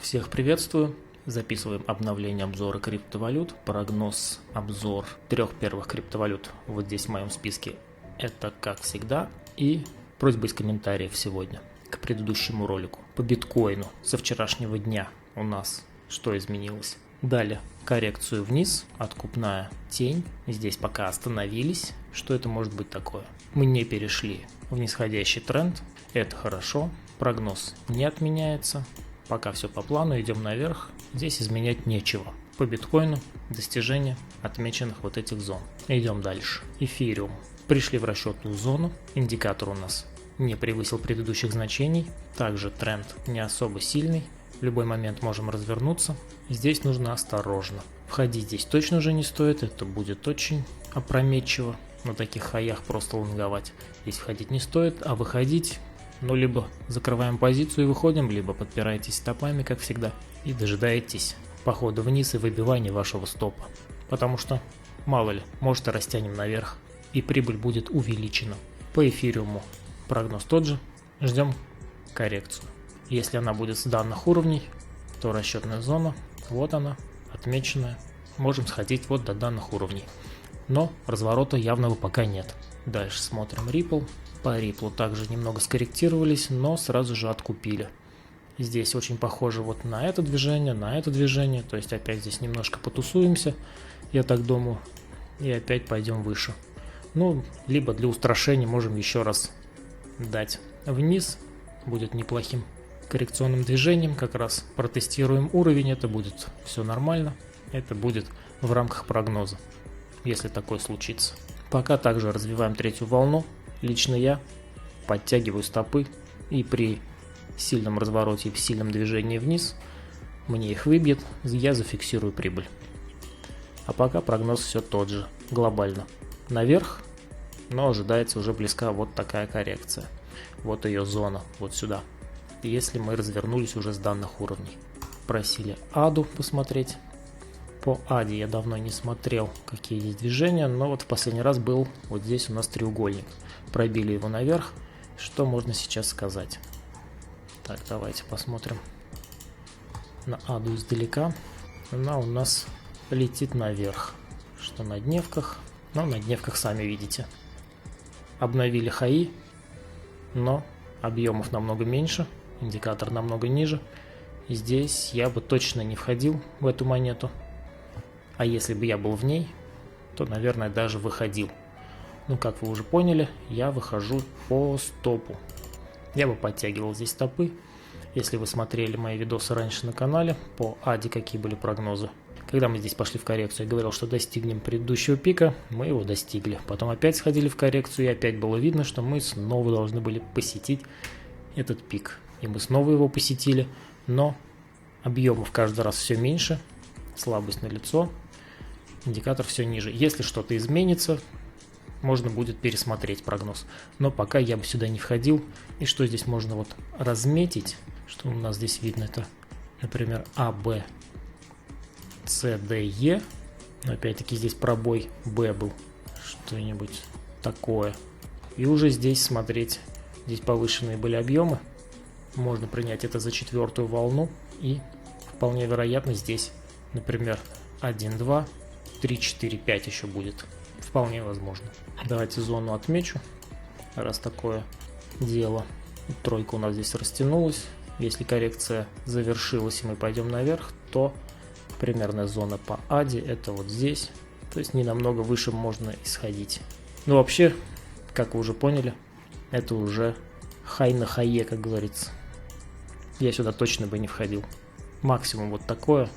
Всех приветствую. Записываем обновление обзора криптовалют. Прогноз, обзор 3 первых криптовалют вот здесь в моем списке. Это как всегда. И просьба из комментариев сегодня к предыдущему ролику. По биткоину со вчерашнего дня у нас что изменилось? Дали коррекцию вниз, откупная тень. Здесь пока остановились. Что это может быть такое? Мы не перешли в нисходящий тренд. Это хорошо. Прогноз не отменяется. Пока все по плану, идем наверх. Здесь изменять нечего. По биткоину достижение отмеченных вот этих зон. Идем дальше. Эфириум. Пришли в расчетную зону. Индикатор у нас не превысил предыдущих значений. Также тренд не особо сильный. В любой момент можем развернуться. Здесь нужно осторожно. Входить здесь точно уже не стоит. Это будет очень опрометчиво. На таких хаях просто лонговать. Здесь входить не стоит, а выходить... либо закрываем позицию и выходим, либо подпираетесь стопами, как всегда, и дожидаетесь похода вниз и выбивания вашего стопа. Потому что, мало ли, может и растянем наверх, и прибыль будет увеличена. По эфириуму прогноз тот же, ждем коррекцию. Если она будет с данных уровней, то расчетная зона, вот она, отмеченная, можем сходить вот до данных уровней. Но разворота явного пока нет. Дальше смотрим Ripple. По Ripple также немного скорректировались, но сразу же откупили. Здесь очень похоже вот на это движение, то есть опять здесь немножко потусуемся, я так думаю, и опять пойдем выше. Либо для устрашения можем еще раз дать вниз, будет неплохим коррекционным движением, как раз протестируем уровень, это будет все нормально, это будет в рамках прогноза, если такое случится. Пока также развиваем третью волну. Лично я подтягиваю стопы, и при сильном развороте и в сильном движении вниз мне их выбьет, я зафиксирую прибыль. А пока прогноз все тот же, глобально. Наверх, но ожидается уже близка вот такая коррекция. Вот ее зона, вот сюда. Если мы развернулись уже с данных уровней. Просили ADU посмотреть. По ADI я давно не смотрел, какие здесь движения, но вот в последний раз был вот здесь у нас треугольник. Пробили его наверх. Что можно сейчас сказать? Так, давайте посмотрим на ADU издалека. Она у нас летит наверх. Что на дневках? На дневках сами видите. Обновили хаи, но объемов намного меньше, индикатор намного ниже. И здесь я бы точно не входил в эту монету. А если бы я был в ней, то, наверное, даже выходил. Как вы уже поняли, я выхожу по стопу. Я бы подтягивал здесь стопы. Если вы смотрели мои видосы раньше на канале, по ADI какие были прогнозы. Когда мы здесь пошли в коррекцию, я говорил, что достигнем предыдущего пика, мы его достигли. Потом опять сходили в коррекцию, и опять было видно, что мы снова должны были посетить этот пик. И мы снова его посетили, но объемов каждый раз все меньше, слабость налицо. Индикатор все ниже. Если что-то изменится, можно будет пересмотреть прогноз. Но пока я бы сюда не входил. И что здесь можно вот разметить? Что у нас здесь видно? Это, например, А, Б, С, Д, Е. Но опять-таки здесь пробой Б был. Что-нибудь такое. И уже здесь смотреть. Здесь повышенные были объемы. Можно принять это за четвертую волну. И вполне вероятно здесь, например, 1, 2, 3, 4, 5 еще будет. Вполне возможно. Давайте зону отмечу, раз такое дело. Тройка у нас здесь растянулась. Если коррекция завершилась и мы пойдем наверх, то примерная зона по ADI это вот здесь. То есть не намного выше можно исходить. Вообще, как вы уже поняли, это уже хай на хае, как говорится. Я сюда точно бы не входил. Максимум вот такое,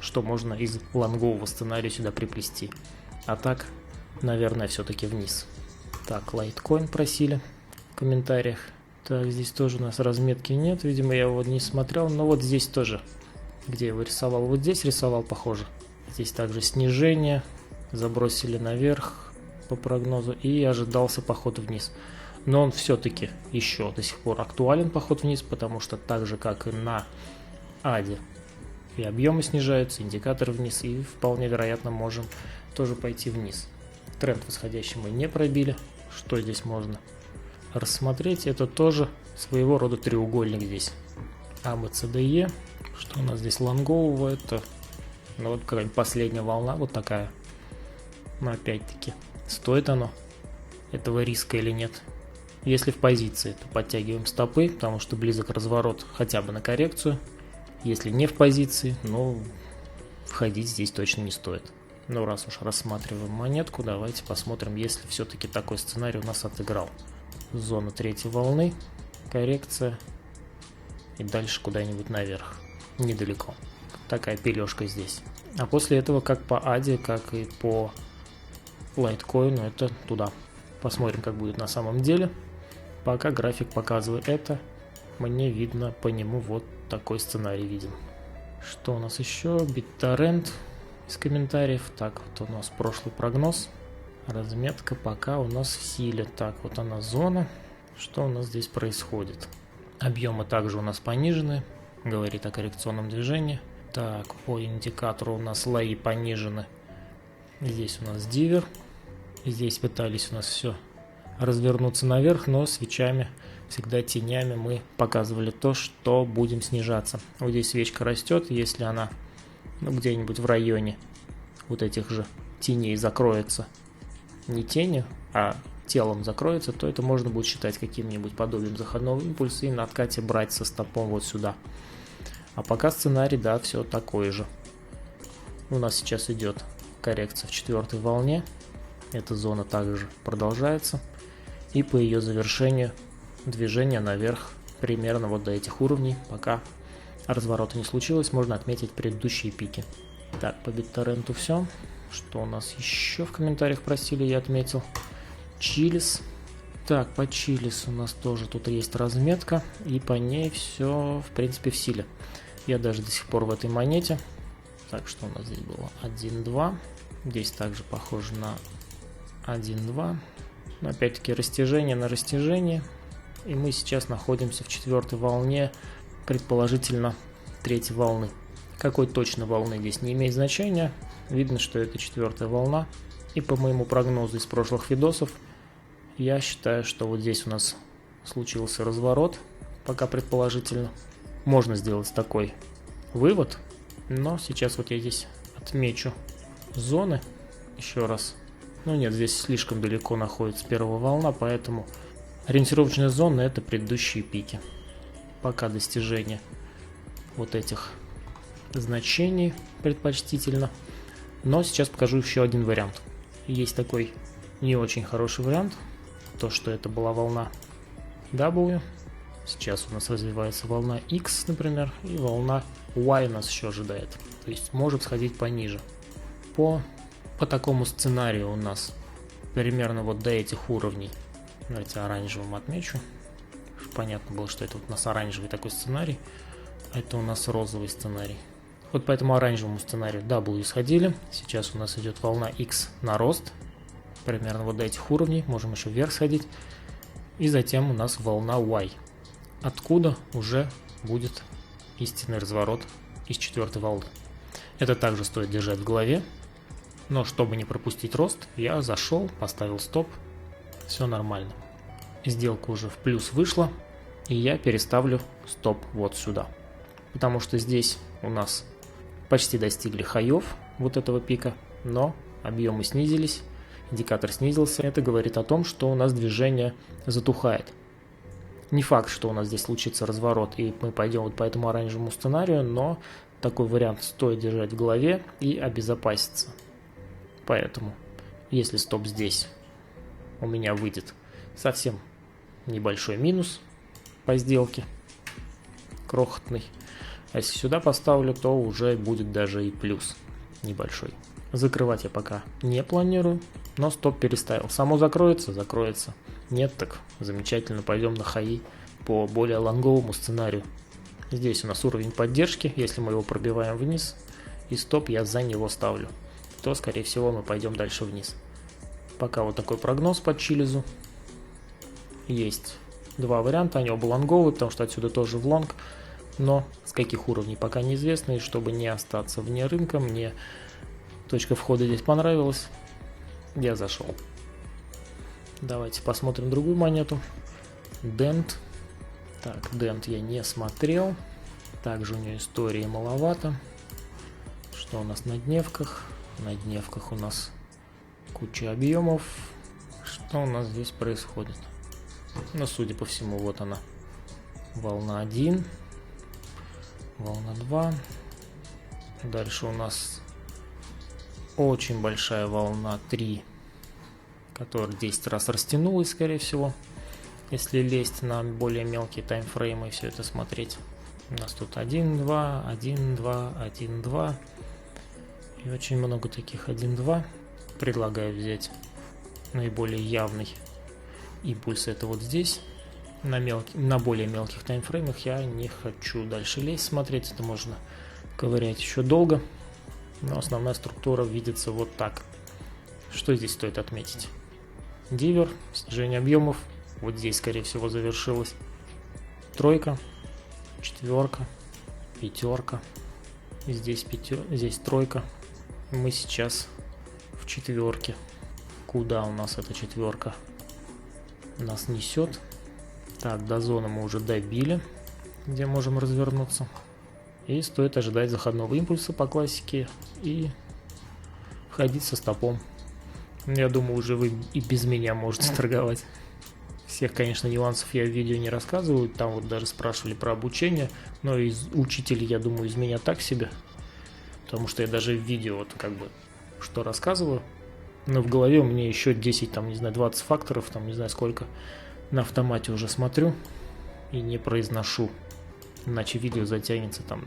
что можно из лонгового сценария сюда приплести. А так, наверное, все-таки вниз. Так, лайткоин просили в комментариях. Так, здесь тоже у нас разметки нет. Видимо, я его не смотрел. Но вот здесь тоже. Где я его рисовал? Вот здесь рисовал, похоже. Здесь также снижение. Забросили наверх по прогнозу. И ожидался поход вниз. Но он все-таки еще до сих пор актуален, поход вниз. Потому что так же, как и на ADI, и объемы снижаются, индикатор вниз, и вполне вероятно можем тоже пойти вниз. Тренд восходящий мы не пробили. Что здесь можно рассмотреть? Это тоже своего рода треугольник здесь. ABCDE. Что у нас здесь лонгового? Это, ну, вот какая-нибудь последняя волна, вот такая. Но опять-таки, стоит оно этого риска или нет? Если в позиции, то подтягиваем стопы, потому что близок разворот хотя бы на коррекцию. Если не в позиции, ну, входить здесь точно не стоит. Но раз уж рассматриваем монетку, давайте посмотрим, если все-таки такой сценарий у нас отыграл. Зона третьей волны, коррекция и дальше куда-нибудь наверх, недалеко. Такая пележка здесь. А после этого, как по ADI, как и по лайткоину, это туда. Посмотрим, как будет на самом деле. Пока график показывает это, мне видно по нему вот такой сценарий виден. Что у нас еще? BitTorrent из комментариев. Так, вот у нас прошлый прогноз. Разметка пока у нас в силе. Так, вот она зона. Что у нас здесь происходит? Объемы также у нас понижены. Говорит о коррекционном движении. Так, по индикатору у нас лои понижены. Здесь у нас дивер. Здесь пытались у нас все развернуться наверх, но свечами, всегда тенями мы показывали то, что будем снижаться. Вот здесь свечка растет, если она где-нибудь в районе вот этих же теней закроется, не тенью, а телом закроется, то это можно будет считать каким-нибудь подобием заходного импульса и на откате брать со стопом вот сюда. А пока сценарий, да, все такой же. У нас сейчас идет коррекция в четвертой волне. Эта зона также продолжается. И по ее завершению движение наверх примерно вот до этих уровней. Пока разворота не случилось, можно отметить предыдущие пики. Так, по BitTorrent все. Что у нас еще в комментариях просили, я отметил. Чилис. Так, по Чилис у нас тоже тут есть разметка. И по ней все, в принципе, в силе. Я даже до сих пор в этой монете. Так, что у нас здесь было? 1-2. Здесь также похоже на 1-2. Но опять-таки растяжение на растяжение. И мы сейчас находимся в четвертой волне, предположительно третьей волны. Какой точно волны здесь не имеет значения. Видно, что это четвертая волна. И по моему прогнозу из прошлых видосов, я считаю, что вот здесь у нас случился разворот. Пока предположительно. Можно сделать такой вывод. Но сейчас вот я здесь отмечу зоны еще раз. Ну нет, здесь слишком далеко находится первая волна, поэтому ориентировочная зона — это предыдущие пики. Пока достижение вот этих значений предпочтительно. Но сейчас покажу еще один вариант. Есть такой не очень хороший вариант. То, что это была волна W. Сейчас у нас развивается волна X, например, и волна Y нас еще ожидает. То есть может сходить пониже. По такому сценарию у нас примерно вот до этих уровней. Давайте оранжевым отмечу. Чтобы понятно было, что это вот у нас оранжевый такой сценарий. А это у нас розовый сценарий. Вот по этому оранжевому сценарию W сходили. Сейчас у нас идет волна X на рост. Примерно вот до этих уровней. Можем еще вверх сходить. И затем у нас волна Y. Откуда уже будет истинный разворот из четвертой волны. Это также стоит держать в голове. Но чтобы не пропустить рост, я зашел, поставил стоп, все нормально. Сделка уже в плюс вышла, и я переставлю стоп вот сюда. Потому что здесь у нас почти достигли хаев вот этого пика, но объемы снизились, индикатор снизился. Это говорит о том, что у нас движение затухает. Не факт, что у нас здесь случится разворот, и мы пойдем вот по этому оранжевому сценарию, но такой вариант стоит держать в голове и обезопаситься. Поэтому, если стоп здесь у меня выйдет совсем небольшой минус по сделке, крохотный, а если сюда поставлю, то уже будет даже и плюс небольшой. Закрывать я пока не планирую, но стоп переставил. Само закроется, закроется. Нет, так замечательно, пойдем на хаи по более лонговому сценарию. Здесь у нас уровень поддержки, если мы его пробиваем вниз, и стоп я за него ставлю, то, скорее всего, мы пойдем дальше вниз. Пока вот такой прогноз по Чилизу. Есть два варианта, они оба лонговые, потому что отсюда тоже в лонг, но с каких уровней пока неизвестно, и чтобы не остаться вне рынка, мне точка входа здесь понравилась, я зашел. Давайте посмотрим другую монету. Dent. Так, Dent я не смотрел. Также у нее истории маловато. Что у нас на дневках? На дневках у нас куча объемов. Что у нас здесь происходит? Ну, судя по всему, вот она. Волна 1. Волна 2. Дальше у нас очень большая волна 3, которая 10 раз растянулась, скорее всего. Если лезть на более мелкие таймфреймы и все это смотреть. У нас тут 1, 2, 1, 2, 1, 2. И очень много таких 1, 2. Предлагаю взять наиболее явный импульс. Это вот здесь. На более мелких таймфреймах я не хочу дальше лезть, смотреть. Это можно ковырять еще долго. Но основная структура видится вот так. Что здесь стоит отметить? Дивер, снижение объемов. Вот здесь, скорее всего, завершилась тройка, четверка, пятерка. И здесь тройка. Мы сейчас в четверке. Куда у нас эта четверка нас несет? Так, до зоны мы уже добили, где можем развернуться. И стоит ожидать заходного импульса по классике и входить со стопом. Я думаю, уже вы и без меня можете торговать. Всех, конечно, нюансов я в видео не рассказываю. Там вот даже спрашивали про обучение. Но из учителей, я думаю, из меня так себе. Потому что я даже в видео вот как бы что рассказываю. Но в голове у меня еще 10, там, не знаю, 20 факторов, там, не знаю сколько. На автомате уже смотрю и не произношу. Иначе видео затянется там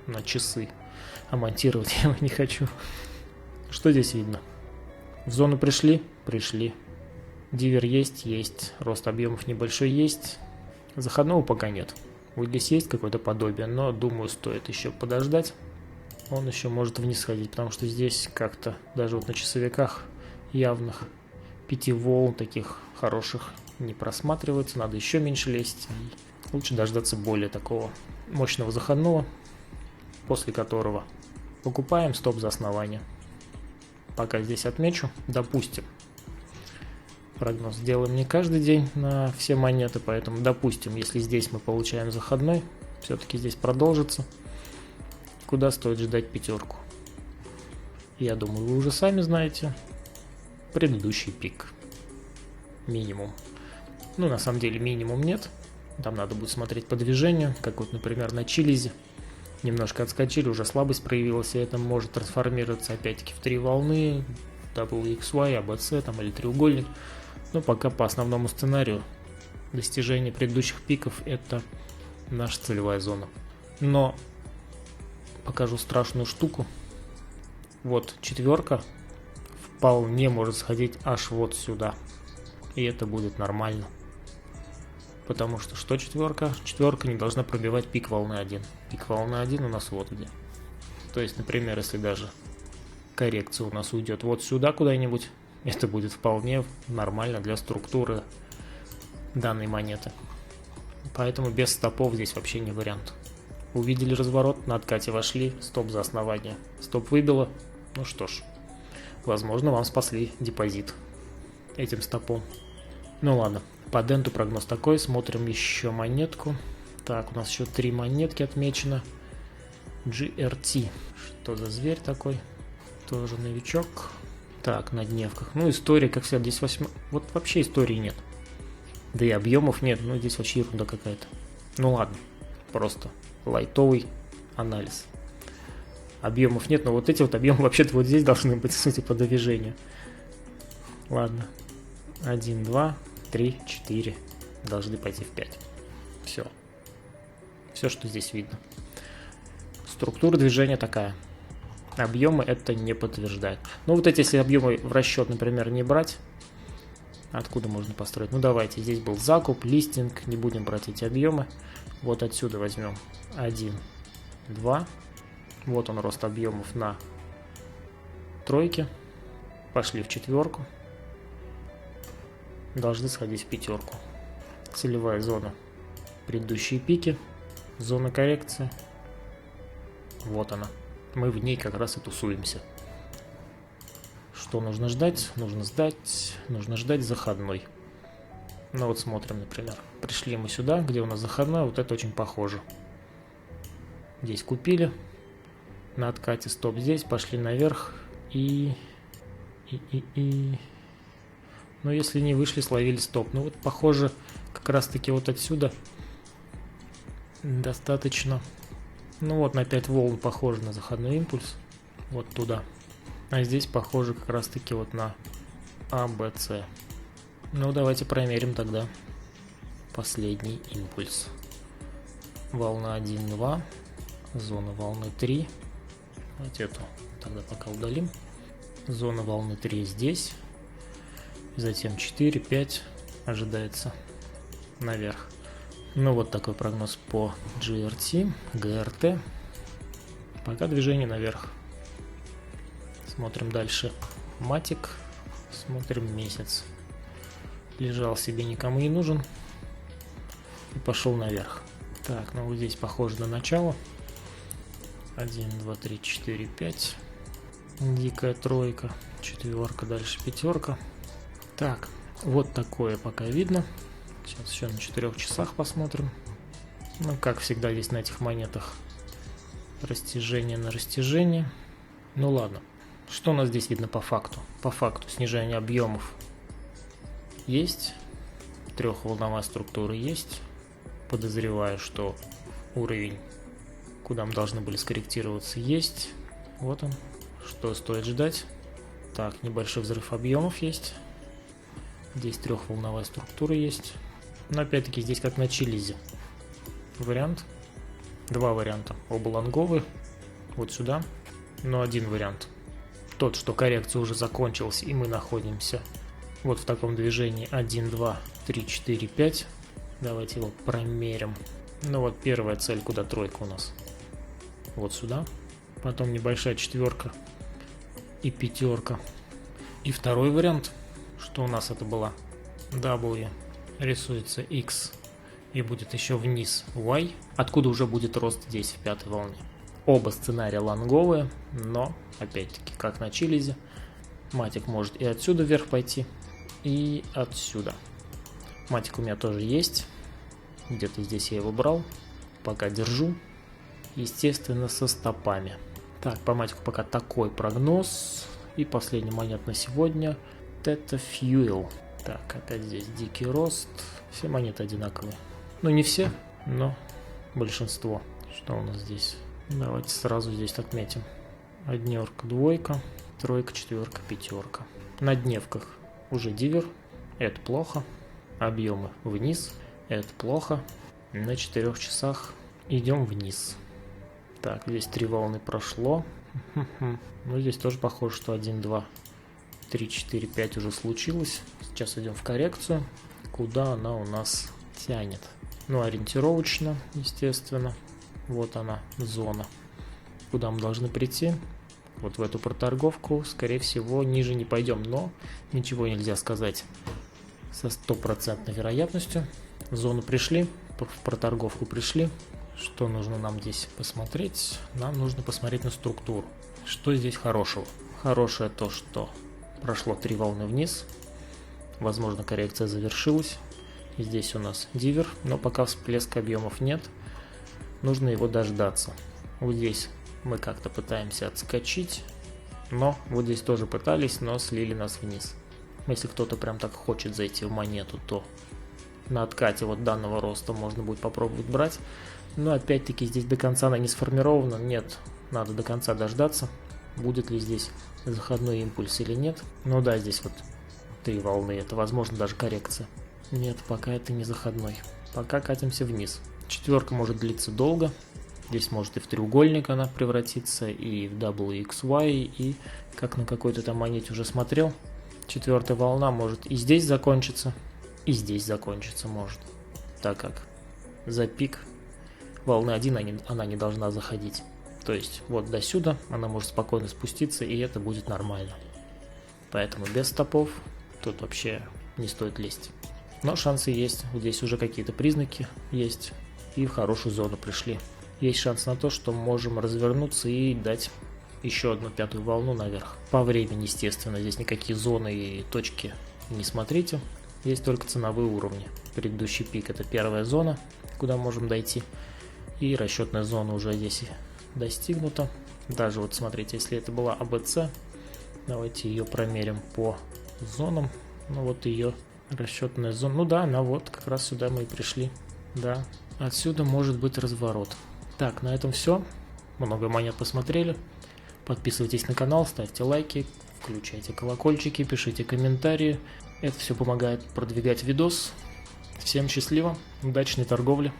на часы. А монтировать я его не хочу. Что здесь видно? В зону пришли? Пришли. Дивер есть. Рост объемов небольшой есть. Заходного пока нет. Вот здесь есть какое-то подобие, но думаю, стоит еще подождать. Он еще может вниз сходить, потому что здесь как-то даже вот на часовиках явных 5 волн таких хороших не просматривается. Надо еще меньше лезть. Лучше дождаться более такого мощного заходного, после которого покупаем стоп за основание. Пока здесь отмечу, допустим, прогноз делаем не каждый день на все монеты, поэтому допустим, если здесь мы получаем заходной, все-таки здесь продолжится, куда стоит ждать пятерку? Я думаю, вы уже сами знаете, предыдущий пик, минимум. Ну, на самом деле минимум нет, там надо будет смотреть по движению, как вот, например, на Чилизе. Немножко отскочили, уже слабость проявилась, и это может трансформироваться опять-таки в 3 волны, WXY, ABC там, или треугольник. Но пока по основному сценарию достижение предыдущих пиков это наша целевая зона. Но покажу страшную штуку. Вот четверка вполне может сходить аж вот сюда. И это будет нормально. Потому что четверка? Четверка не должна пробивать пик волны 1. Пик волны 1 у нас вот где. То есть, например, если даже коррекция у нас уйдет вот сюда куда-нибудь, это будет вполне нормально для структуры данной монеты. Поэтому без стопов здесь вообще не вариант. Увидели разворот, на откате вошли, стоп за основание. Стоп выбило. Ну что ж, возможно, вам спасли депозит этим стопом. Ну ладно. По денту прогноз такой. Смотрим еще монетку. Так, у нас еще 3 монетки отмечено. GRT. Что за зверь такой? Тоже новичок. Так, на дневках. Ну, история, как всегда, здесь 8... Вот вообще истории нет. Да и объемов нет. Ну, здесь вообще ерунда какая-то. Ну ладно. Просто лайтовый анализ. Объемов нет, но вот эти вот объемы вообще-то вот здесь должны быть, судя по движению. Ладно. 1, 2... 3, 4, должны пойти в 5. Все. Все, что здесь видно. Структура движения такая. Объемы это не подтверждает. Ну вот эти, если объемы в расчет, например, не брать, откуда можно построить? Ну давайте, здесь был закуп, листинг, не будем брать эти объемы. Вот отсюда возьмем 1, 2. Вот он рост объемов на тройке. Пошли в четверку. Должны сходить в пятерку. Целевая зона. Предыдущие пики. Зона коррекции. Вот она. Мы в ней как раз и тусуемся. Что нужно ждать? Нужно ждать заходной. Ну вот смотрим, например. Пришли мы сюда, где у нас заходной. Вот это очень похоже. Здесь купили. На откате стоп здесь. Пошли наверх. И... Ну, если не вышли, словили стоп. Ну, вот, похоже, как раз-таки вот отсюда достаточно. Ну, вот на 5 волн похоже на заходной импульс. Вот туда. А здесь похоже как раз-таки вот на А, Б, С. Ну, давайте промерим тогда последний импульс. Волна 1, 2. Зона волны 3. Давайте эту тогда пока удалим. Зона волны 3 здесь. Затем 4, 5 ожидается наверх. Ну вот такой прогноз по GRT, GRT. Пока движение наверх. Смотрим дальше. Матик. Смотрим месяц. Лежал себе, никому не нужен. И пошел наверх. Так, ну вот здесь похоже на начало. 1, 2, 3, 4, 5. Дикая тройка. Четверка, дальше пятерка. Так, вот такое пока видно. Сейчас еще на 4 часах посмотрим. Ну, как всегда здесь на этих монетах. Растяжение на растяжение. Ну ладно. Что у нас здесь видно по факту? По факту снижение объемов есть. Трехволновая структура есть. Подозреваю, что уровень, куда мы должны были скорректироваться, есть. Вот он. Что стоит ждать? Так, небольшой взрыв объемов есть. Здесь трехволновая структура есть. Но опять-таки здесь как на чилизе. Вариант. Два варианта. Оба лонговые. Вот сюда. Но один вариант. Тот, что коррекция уже закончилась, и мы находимся вот в таком движении. 1, 2, 3, 4, 5. Давайте его промерим. Ну вот первая цель, куда тройка у нас. Вот сюда. Потом небольшая четверка и пятерка. И второй вариант. Что у нас это была? W. Рисуется X. И будет еще вниз Y. Откуда уже будет рост здесь в пятой волне. Оба сценария лонговые. Но, опять-таки, как на чилизе. Матик может и отсюда вверх пойти. И отсюда. Матик у меня тоже есть. Где-то здесь я его брал. Пока держу. Естественно, со стопами. Так, по матику пока такой прогноз. И последний монет на сегодня. Theta Fuel. Так, опять здесь дикий рост. Все монеты одинаковые. Ну, не все, но большинство. Что у нас здесь? Давайте сразу здесь отметим. Однерка, двойка, тройка, четверка, пятерка. На дневках уже дивер. Это плохо. Объемы вниз. Это плохо. На 4 часах идем вниз. Так, здесь 3 волны прошло. Ну, здесь тоже похоже, что 1, 2, 3, 4, 5 уже случилось. Сейчас идем в коррекцию. Куда она у нас тянет? Ну, ориентировочно, естественно. Вот она, зона. Куда мы должны прийти? Вот в эту проторговку. Скорее всего, ниже не пойдем. Но ничего нельзя сказать со 100% вероятностью. В зону пришли, в проторговку пришли. Что нужно нам здесь посмотреть? Нам нужно посмотреть на структуру. Что здесь хорошего? Хорошее то, что прошло 3 волны вниз. Возможно, коррекция завершилась. И здесь у нас дивер, но пока всплеска объемов нет. Нужно его дождаться. Вот здесь мы как-то пытаемся отскочить. Но вот здесь тоже пытались, но слили нас вниз. Если кто-то прям так хочет зайти в монету, то на откате вот данного роста можно будет попробовать брать. Но опять-таки здесь до конца она не сформирована. Нет, надо до конца дождаться. Будет ли здесь заходной импульс или нет. Ну да, здесь вот 3 волны. Это возможно даже коррекция. Нет, пока это не заходной. Пока катимся вниз. Четверка может длиться долго. Здесь может и в треугольник она превратиться, и в WXY, и как на какой-то там монете уже смотрел. Четвертая волна может и здесь закончиться, и здесь закончиться может. Так как за пик волны 1 она не должна заходить. То есть вот до сюда она может спокойно спуститься, и это будет нормально. Поэтому без стопов тут вообще не стоит лезть. Но шансы есть. Вот здесь уже какие-то признаки есть. И в хорошую зону пришли. Есть шанс на то, что можем развернуться и дать еще одну 5-ю волну наверх. По времени, естественно, здесь никакие зоны и точки не смотрите. Есть только ценовые уровни. Предыдущий пик — это первая зона, куда можем дойти. И расчетная зона уже здесь достигнута. Даже вот смотрите, если это была АБЦ, давайте ее промерим по зонам. Ну вот ее расчетная зона. Ну да, она вот как раз сюда мы и пришли. Да, отсюда может быть разворот. Так, на этом все. Много монет посмотрели. Подписывайтесь на канал, ставьте лайки, включайте колокольчики, пишите комментарии. Это все помогает продвигать видос. Всем счастливо, удачной торговли.